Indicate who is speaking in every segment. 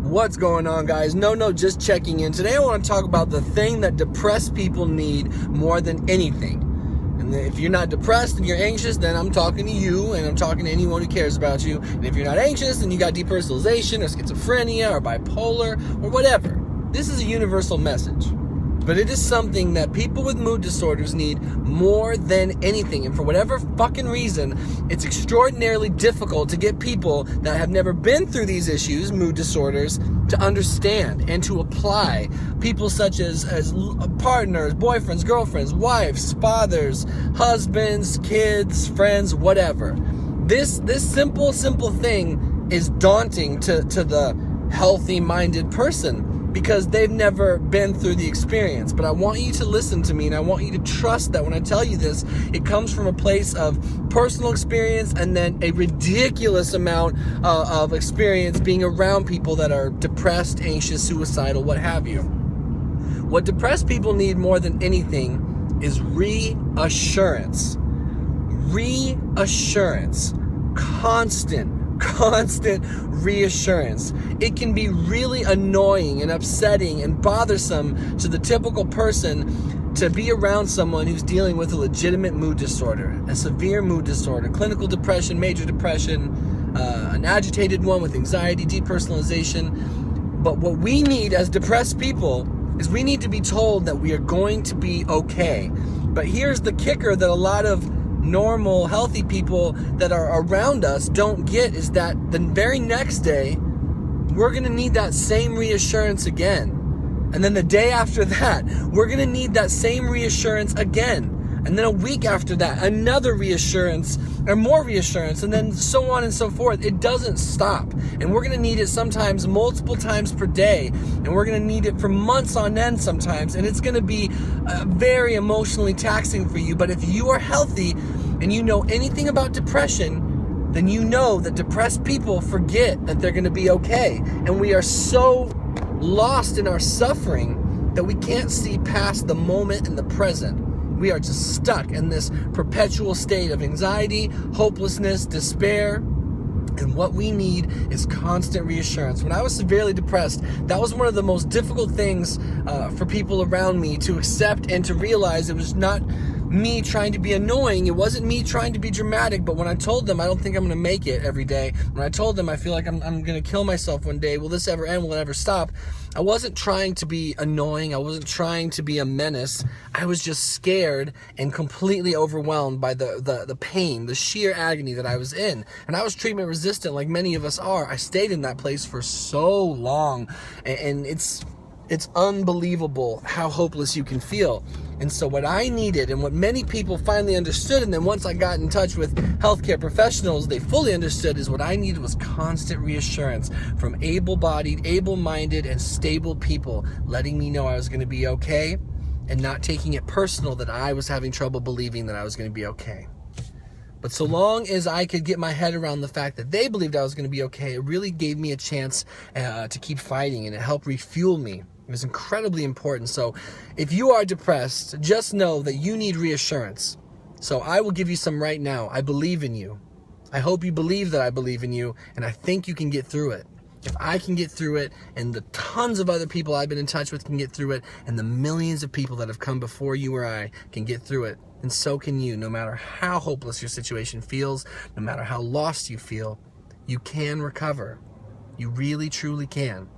Speaker 1: What's going on, guys? No, just checking in. Today I want to talk about the thing that depressed people need more than anything. And if you're not depressed and you're anxious, then I'm talking to you, and I'm talking to anyone who cares about you. And if you're not anxious, then you got depersonalization or schizophrenia or bipolar or whatever. This is a universal message. But it is something that people with mood disorders need more than anything. And for whatever fucking reason, it's extraordinarily difficult to get people that have never been through these issues, mood disorders, to understand and to apply. People such as partners, boyfriends, girlfriends, wives, fathers, husbands, kids, friends, whatever. This simple thing is daunting to the healthy-minded person, because they've never been through the experience. But I want you to listen to me, and I want you to trust that when I tell you this, it comes from a place of personal experience and then a ridiculous amount of experience being around people that are depressed, anxious, suicidal, what have you. What depressed people need more than anything is reassurance. Reassurance. Constant reassurance. It can be really annoying and upsetting and bothersome to the typical person to be around someone who's dealing with a legitimate mood disorder, a severe mood disorder, clinical depression, major depression, an agitated one with anxiety, depersonalization. But what we need as depressed people is we need to be told that we are going to be okay. But here's the kicker that a lot of normal, healthy people that are around us don't get, is that the very next day, we're going to need that same reassurance again. And then the day after that, we're going to need that same reassurance again. And then a week after that, another reassurance, or more reassurance, and then so on and so forth. It doesn't stop. And we're going to need it sometimes multiple times per day. And we're going to need it for months on end sometimes. And it's going to be very emotionally taxing for you. But if you are healthy and you know anything about depression, then you know that depressed people forget that they're going to be okay. And we are so lost in our suffering that we can't see past the moment and the present. We are just stuck in this perpetual state of anxiety, hopelessness, despair. And what we need is constant reassurance. When I was severely depressed, that was one of the most difficult things for people around me to accept and to realize. It was not me trying to be annoying. It wasn't me trying to be dramatic. But when I told them I don't think I'm going to make it every day, when I told them I feel like I'm going to kill myself one day, will this ever end? Will it ever stop? I wasn't trying to be annoying. I wasn't trying to be a menace. I was just scared and completely overwhelmed by the pain, the sheer agony that I was in. And I was treatment resistant, like many of us are. I stayed in that place for so long, and it's unbelievable how hopeless you can feel. And so what I needed, and what many people finally understood, and then once I got in touch with healthcare professionals, they fully understood, is what I needed was constant reassurance from able-bodied, able-minded, and stable people letting me know I was going to be okay, and not taking it personal that I was having trouble believing that I was going to be okay. But so long as I could get my head around the fact that they believed I was going to be okay, it really gave me a chance to keep fighting, and it helped refuel me. It was incredibly important. So if you are depressed, just know that you need reassurance. So I will give you some right now. I believe in you. I hope you believe that I believe in you, and I think you can get through it. If I can get through it, and the tons of other people I've been in touch with can get through it, and the millions of people that have come before you or I can get through it, and so can you. No matter how hopeless your situation feels, no matter how lost you feel, you can recover. You really, truly can.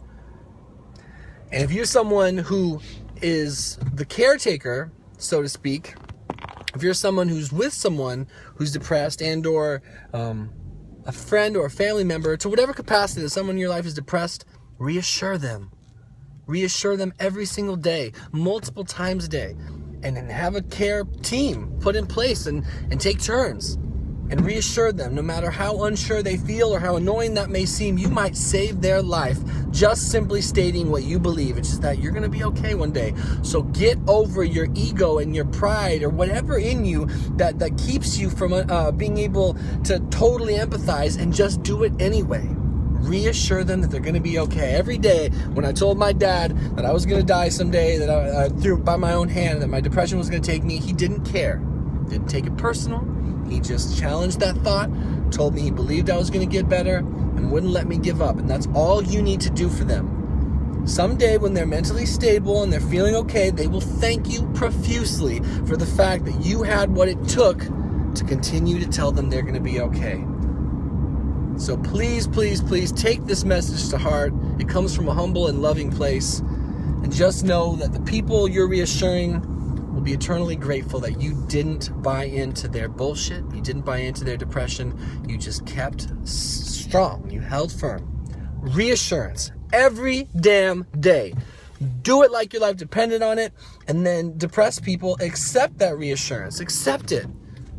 Speaker 1: And if you're someone who is the caretaker, so to speak, if you're someone who's with someone who's depressed, and or a friend or a family member, to whatever capacity that someone in your life is depressed, reassure them. Reassure them every single day, multiple times a day. And then have a care team put in place and take turns. And reassure them, no matter how unsure they feel or how annoying that may seem, you might save their life just simply stating what you believe. It's just that you're going to be okay one day. So get over your ego and your pride or whatever in you that keeps you from being able to totally empathize, and just do it anyway. Reassure them that they're going to be okay. Every day when I told my dad that I was going to die someday, that I threw by my own hand, that my depression was going to take me, he didn't care. Didn't take it personal. He just challenged that thought, told me he believed I was going to get better, and and wouldn't let me give up. And that's all you need to do for them. Someday when they're mentally stable and they're feeling okay, they will thank you profusely for the fact that you had what it took to continue to tell them they're going to be okay. So please, please, please take this message to heart. It comes from a humble and loving place. And just know that the people you're reassuring will be eternally grateful that you didn't buy into their bullshit. You didn't buy into their depression. You just kept strong. You held firm. Reassurance every damn day. Do it like your life depended on it. And then depressed people, accept that reassurance. Accept it.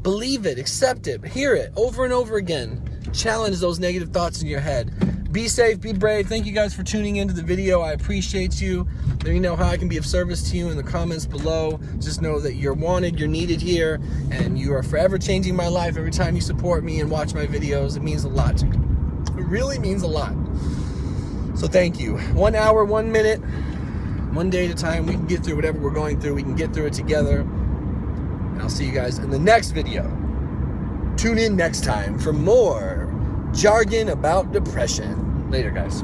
Speaker 1: Believe it. Accept it. Hear it over and over again. Challenge those negative thoughts in your head. Be safe, be brave. Thank you guys for tuning into the video. I appreciate you. Let me know how I can be of service to you in the comments below. Just know that you're wanted, you're needed here, and you are forever changing my life every time you support me and watch my videos. It means a lot to me. It really means a lot. So thank you. 1 hour, 1 minute, one day at a time. We can get through whatever we're going through. We can get through it together. And I'll see you guys in the next video. Tune in next time for more jargon about depression. Later, guys.